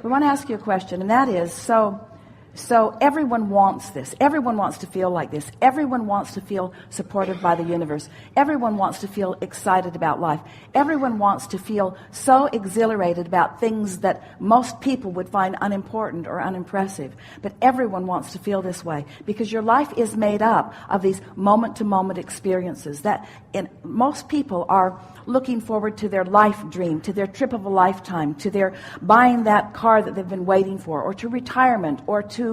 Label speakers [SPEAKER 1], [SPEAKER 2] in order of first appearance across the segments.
[SPEAKER 1] we want to ask you a question, and that is, so everyone wants this. Everyone wants to feel like this. Everyone wants to feel supported by the universe. Everyone wants to feel excited about life. Everyone wants to feel so exhilarated about things that most people would find unimportant or unimpressive. But everyone wants to feel this way because your life is made up of these moment-to-moment experiences that most people are looking forward to their life dream, to their trip of a lifetime, to their buying that car that they've been waiting for, or to retirement, or to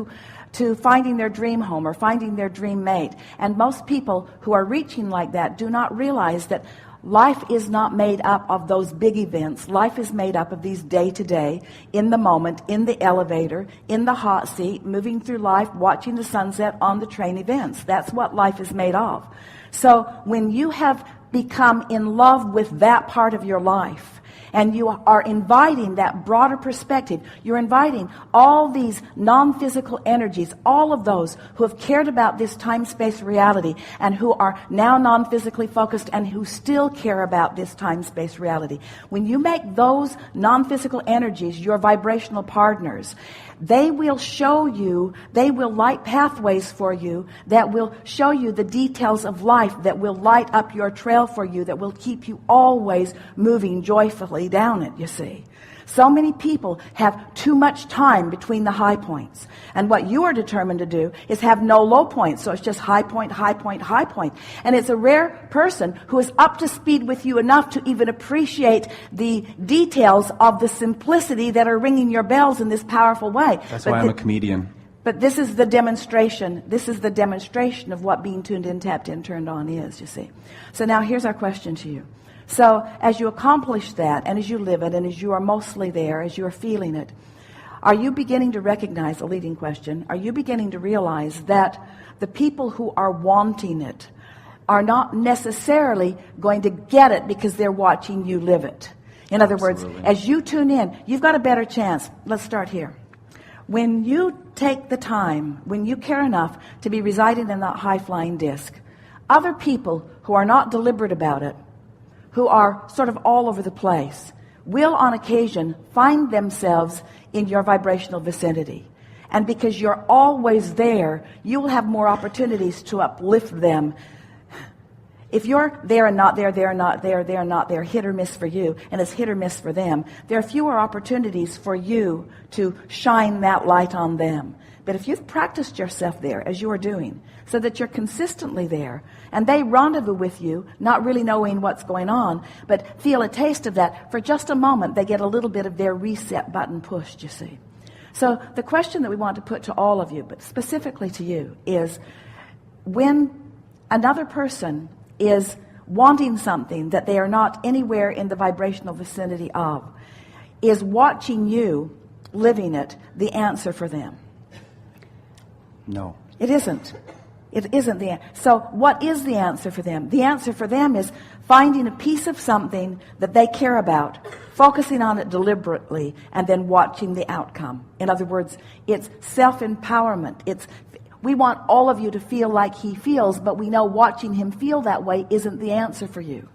[SPEAKER 1] finding their dream home or finding their dream mate. And most people who are reaching like that do not realize that life is not made up of those big events. Life is made up of these day-to-day, in the moment, in the elevator, in the hot seat, moving through life, watching the sunset on the train events. That's what life is made of. So when you have become in love with that part of your life, and you are inviting that broader perspective, you're inviting all these non-physical energies, all of those who have cared about this time-space reality and who are now non-physically focused and who still care about this time-space reality. When you make those non-physical energies your vibrational partners, they will show you, they will light pathways for you that will show you the details of life, that will light up your trail for you, that will keep you always moving joyfully down it, you see. So many people have too much time between the high points. And what you are determined to do is have no low points. So it's just high point, high point, high point. And it's a rare person who is up to speed with you enough to even appreciate the details of the simplicity that are ringing your bells in this powerful way.
[SPEAKER 2] That's why I'm a comedian.
[SPEAKER 1] But this is the demonstration. This is the demonstration of what being tuned in, tapped in, turned on is, you see. So now here's our question to you. So as you accomplish that, and as you live it, and as you are mostly there, as you are feeling it, are you beginning to recognize, a leading question, are you beginning to realize that the people who are wanting it are not necessarily going to get it because they're watching you live it? In other words, as you tune in, you've got a better chance. Let's start here. When you take the time, when you care enough to be residing in that high-flying disc, other people who are not deliberate about it, who are sort of all over the place, will on occasion find themselves in your vibrational vicinity. And because you're always there, you will have more opportunities to uplift them. If you're there and not there, they're not there, they're not there, hit or miss for you, and it's hit or miss for them, there are fewer opportunities for you to shine that light on them. But if you've practiced yourself there, as you are doing, so that you're consistently there, and they rendezvous with you, not really knowing what's going on, but feel a taste of that, for just a moment, they get a little bit of their reset button pushed, you see. So the question that we want to put to all of you, but specifically to you, is when another person is wanting something that they are not anywhere in the vibrational vicinity of, is watching you living it the answer for them?
[SPEAKER 2] No.
[SPEAKER 1] It isn't. It isn't the answer. So what is the answer for them? The answer for them is finding a piece of something that they care about, focusing on it deliberately, and then watching the outcome. In other words, it's self-empowerment. We want all of you to feel like he feels, but we know watching him feel that way isn't the answer for you.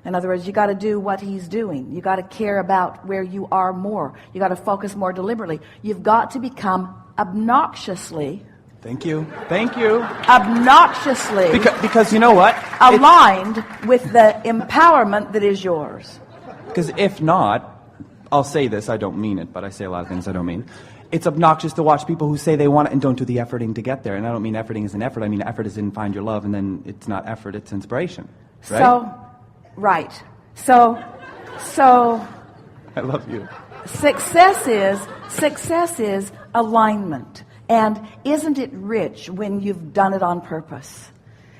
[SPEAKER 1] In other words, you got to do what he's doing. You got to care about where you are more. You got to focus more deliberately. You've got to become obnoxiously.
[SPEAKER 2] Thank you. Thank you.
[SPEAKER 1] Obnoxiously.
[SPEAKER 2] Because you know what?
[SPEAKER 1] Aligned with the empowerment that is yours.
[SPEAKER 2] Because if not, I'll say this, I don't mean it, but I say a lot of things I don't mean. It's obnoxious to watch people who say they want it and don't do the efforting to get there. And I don't mean efforting is an effort. I mean effort is in find your love, and then it's not effort, it's inspiration. Right? So
[SPEAKER 1] I
[SPEAKER 2] love you.
[SPEAKER 1] Success is alignment. And isn't it rich when you've done it on purpose?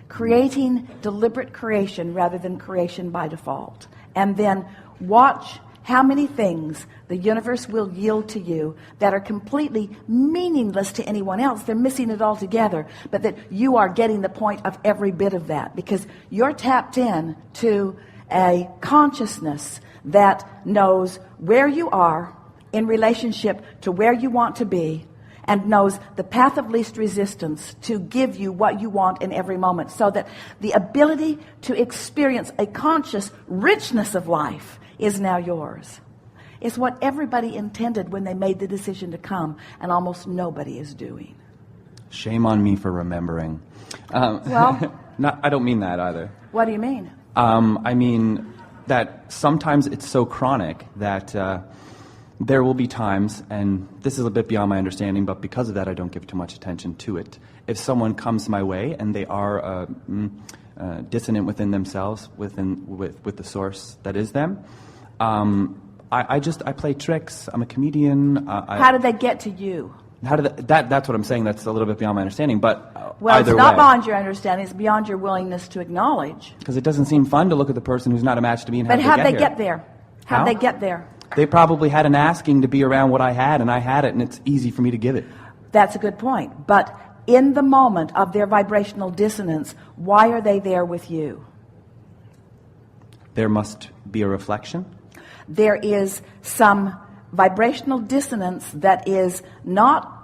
[SPEAKER 1] Creating deliberate creation rather than creation by default. And then watch how many things the universe will yield to you that are completely meaningless to anyone else. They're missing it altogether. But that you are getting the point of every bit of that. Because you're tapped in to a consciousness that knows where you are in relationship to where you want to be, and knows the path of least resistance to give you what you want in every moment, so that the ability to experience a conscious richness of life is now yours. It's what everybody intended when they made the decision to come, and almost nobody is doing.
[SPEAKER 2] Shame on me for remembering.
[SPEAKER 1] Well,
[SPEAKER 2] I don't mean that either.
[SPEAKER 1] what do you mean?
[SPEAKER 2] I mean that sometimes it's so chronic that there will be times, and this is a bit beyond my understanding, but because of that I don't give too much attention to it. If someone comes my way and they are dissonant within themselves, with the source that is them, I play tricks. I'm a comedian.
[SPEAKER 1] How did they get to you?
[SPEAKER 2] That's what I'm saying. That's a little bit beyond my understanding. But
[SPEAKER 1] well,
[SPEAKER 2] either
[SPEAKER 1] it's not
[SPEAKER 2] way,
[SPEAKER 1] beyond your understanding. It's beyond your willingness to acknowledge.
[SPEAKER 2] because it doesn't seem fun to look at the person who's not a match to me and
[SPEAKER 1] But how'd they
[SPEAKER 2] here.
[SPEAKER 1] get there? How'd
[SPEAKER 2] How?
[SPEAKER 1] they get there?
[SPEAKER 2] They probably had an asking to be around what I had, and I had it, and it's easy for me to give it.
[SPEAKER 1] That's a good point. But in the moment of their vibrational dissonance, why are they there with you?
[SPEAKER 2] There must be a reflection.
[SPEAKER 1] There is some vibrational dissonance that is not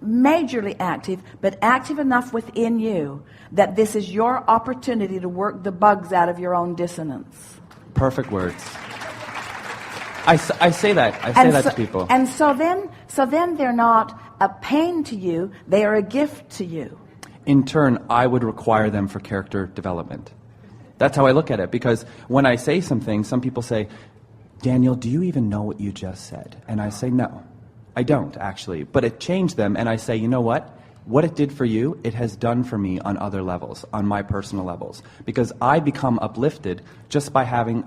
[SPEAKER 1] majorly active, but active enough within you that this is your opportunity to work the bugs out of your own dissonance.
[SPEAKER 2] Perfect words. I say that. I say that to people.
[SPEAKER 1] And so then they're not a pain to you, they are a gift to you.
[SPEAKER 2] In turn, I would require them for character development. That's how I look at it, because when I say something, some people say, Daniel, do you even know what you just said? And I say, no, I don't actually. But it changed them, and I say, you know what? What it did for you, it has done for me on other levels, on my personal levels. Because I become uplifted just by having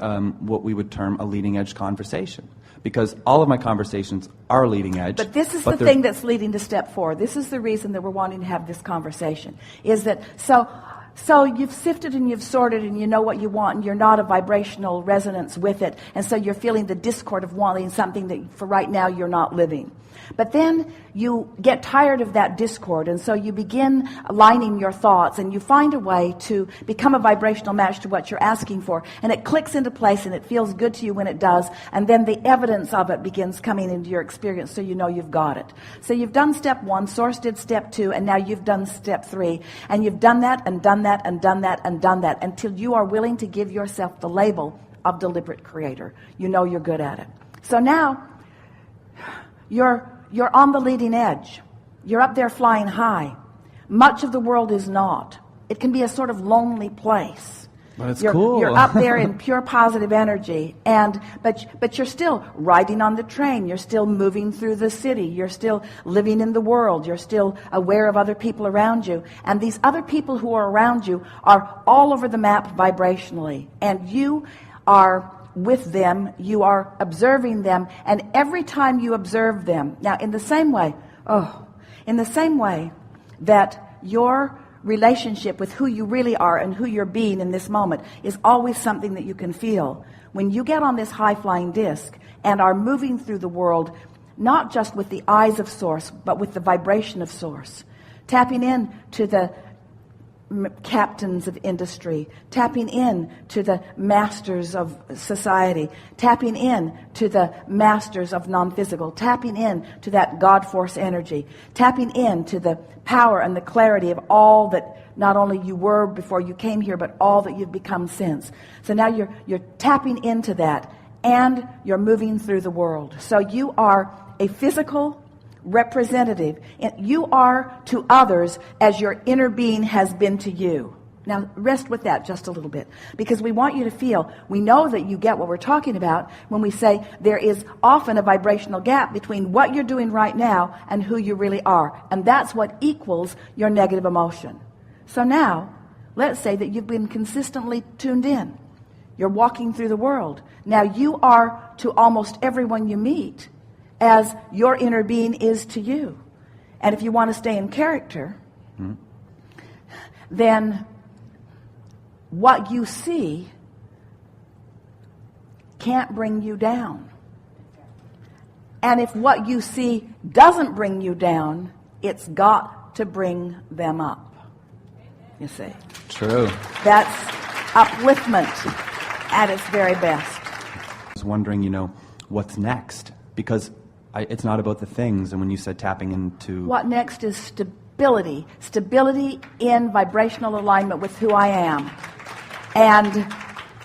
[SPEAKER 2] what we would term a leading edge conversation. Because all of my conversations are leading edge.
[SPEAKER 1] But this is the thing that's leading to step 4. This is the reason that we're wanting to have this conversation. Is that so you've sifted and you've sorted and you know what you want and you're not a vibrational resonance with it. And so you're feeling the discord of wanting something that for right now you're not living. But then you get tired of that discord, and so you begin aligning your thoughts, and you find a way to become a vibrational match to what you're asking for, and it clicks into place, and it feels good to you when it does, and then the evidence of it begins coming into your experience, so you know you've got it. So you've done step 1, Source did step 2, and now you've done step 3, and you've done that, and done that, and done that, and done that, until you are willing to give yourself the label of deliberate creator. You know you're good at it. So now, you're on the leading edge. You're up there flying high. Much of the world is not. It can be a sort of lonely place.
[SPEAKER 2] But it's cool.
[SPEAKER 1] You're up there in pure positive energy, but you're still riding on the train. You're still moving through the city. You're still living in the world. You're still aware of other people around you. And these other people who are around you are all over the map vibrationally. And you are with them, you are observing them, and every time you observe them, now in the same way that your relationship with who you really are and who you're being in this moment is always something that you can feel. When you get on this high-flying disc and are moving through the world, not just with the eyes of Source, but with the vibration of Source, tapping in to the captains of industry, tapping in to the masters of society, tapping in to the masters of non-physical, tapping in to that God force energy, tapping in to the power and the clarity of all that not only you were before you came here, but all that you've become since. So now you're tapping into that, and you're moving through the world. So you are a physical representative. You are to others as your inner being has been to you. Now rest with that just a little bit, because we want you to feel, we know that you get what we're talking about when we say there is often a vibrational gap between what you're doing right now and who you really are, and that's what equals your negative emotion. So now let's say that you've been consistently tuned in. You're walking through the world. Now you are to almost everyone you meet as your inner being is to you. And if you want to stay in character, then what you see can't bring you down. And if what you see doesn't bring you down, it's got to bring them up. You see?
[SPEAKER 2] True.
[SPEAKER 1] That's upliftment at its very best.
[SPEAKER 2] I was wondering, what's next? Because it's not about the things, and when you said tapping into...
[SPEAKER 1] What next is stability. Stability in vibrational alignment with who I am. And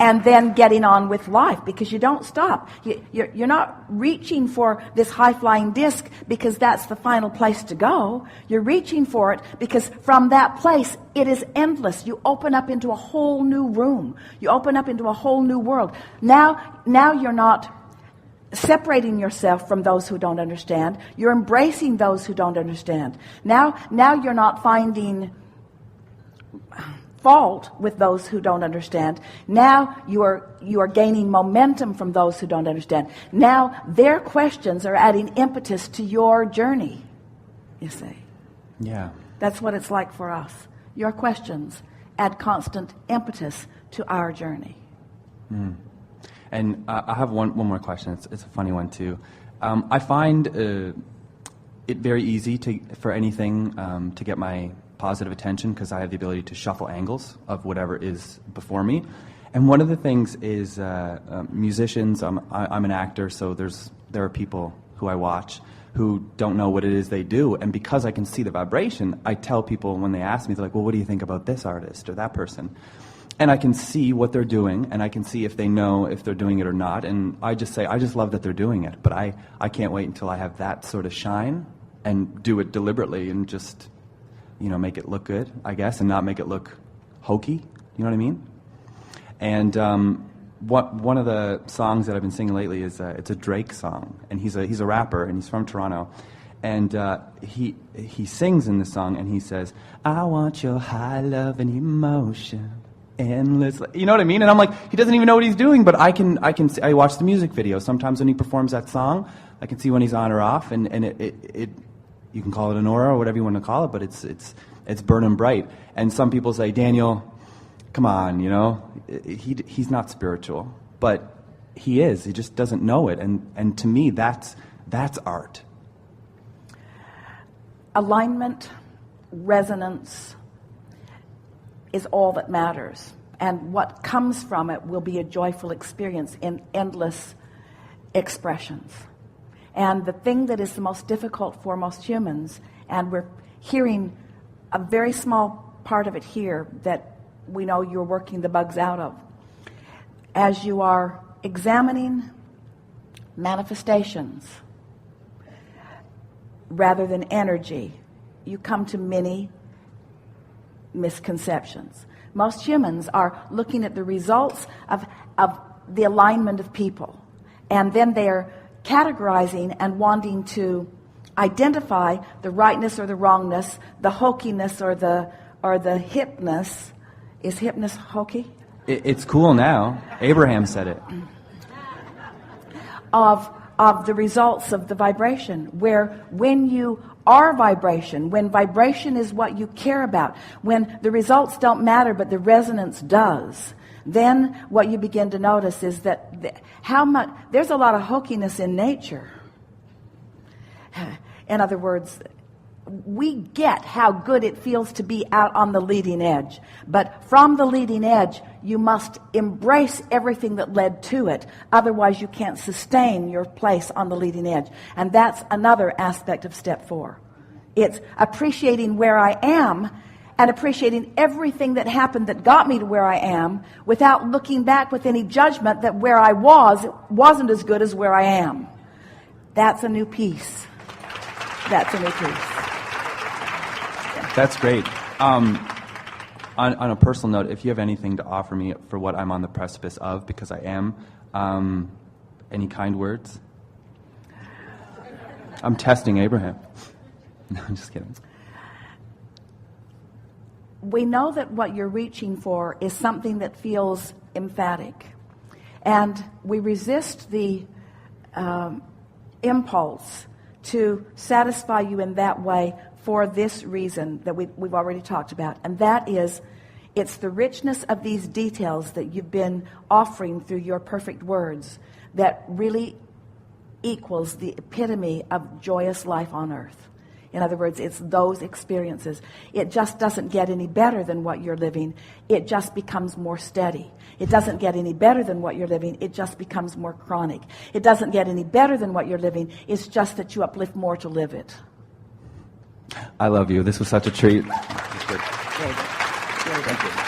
[SPEAKER 1] and then getting on with life, because you don't stop. You're not reaching for this high-flying disc because that's the final place to go. You're reaching for it because from that place, it is endless. You open up into a whole new room. You open up into a whole new world. Now you're not separating yourself from those who don't understand. You're embracing those who don't understand. Now you're not finding fault with those who don't understand. Now you are gaining momentum from those who don't understand. Now their questions are adding impetus to your journey, you see.
[SPEAKER 2] Yeah.
[SPEAKER 1] That's what it's like for us. Your questions add constant impetus to our journey.
[SPEAKER 2] Mm. And I have one more question. It's a funny one too. I find it very easy for anything to get my positive attention, because I have the ability to shuffle angles of whatever is before me. And one of the things is musicians. I'm an actor, so there are people who I watch who don't know what it is they do, and because I can see the vibration, I tell people when they ask me, they're like, well, what do you think about this artist or that person? And I can see what they're doing, and I can see if they know if they're doing it or not, and I just say, I just love that they're doing it, but I can't wait until I have that sort of shine and do it deliberately and just, make it look good, I guess, and not make it look hokey, you know what I mean? And one of the songs that I've been singing lately is it's a Drake song, and he's a rapper, and he's from Toronto, and he sings in the song, and he says, I want your high love and emotion, endless, you know what I mean? And I'm like, he doesn't even know what he's doing, but I can see, I watch the music video. Sometimes when he performs that song, I can see when he's on or off, and it you can call it an aura or whatever you want to call it, but it's burning bright. And some people say, Daniel, come on, he's not spiritual, but he is. He just doesn't know it, and to me, that's art.
[SPEAKER 1] Alignment, resonance is all that matters, and what comes from it will be a joyful experience in endless expressions. And the thing that is the most difficult for most humans, and we're hearing a very small part of it here that we know you're working the bugs out of, as you are examining manifestations rather than energy, you come to many misconceptions. Most humans are looking at the results of the alignment of people, and then they are categorizing and wanting to identify the rightness or the wrongness, the hokiness or the hipness. Is hipness hokey?
[SPEAKER 2] It's cool now. Abraham said it.
[SPEAKER 1] Of the results of the vibration, where when you are vibration, when vibration is what you care about, when the results don't matter but the resonance does, then what you begin to notice is that there's a lot of hokiness in nature. In other words, we get how good it feels to be out on the leading edge, but from the leading edge you must embrace everything that led to it, otherwise you can't sustain your place on the leading edge. And that's another aspect of step 4. It's appreciating where I am and appreciating everything that happened that got me to where I am, without looking back with any judgment that where I wasn't as good as where I am. That's a new piece. That's a new piece.
[SPEAKER 2] That's great. On a personal note, if you have anything to offer me for what I'm on the precipice of, because I am, any kind words? I'm testing Abraham. No, I'm just kidding.
[SPEAKER 1] We know that what you're reaching for is something that feels emphatic, and we resist the impulse to satisfy you in that way for this reason that we've already talked about, and that is, it's the richness of these details that you've been offering through your perfect words that really equals the epitome of joyous life on earth. In other words, it's those experiences. It just doesn't get any better than what you're living. It just becomes more steady. It doesn't get any better than what you're living. It just becomes more chronic. It doesn't get any better than what you're living. It's just that you uplift more to live it.
[SPEAKER 2] I love you. This was such a treat.
[SPEAKER 1] Very good. Very good.
[SPEAKER 2] Thank you.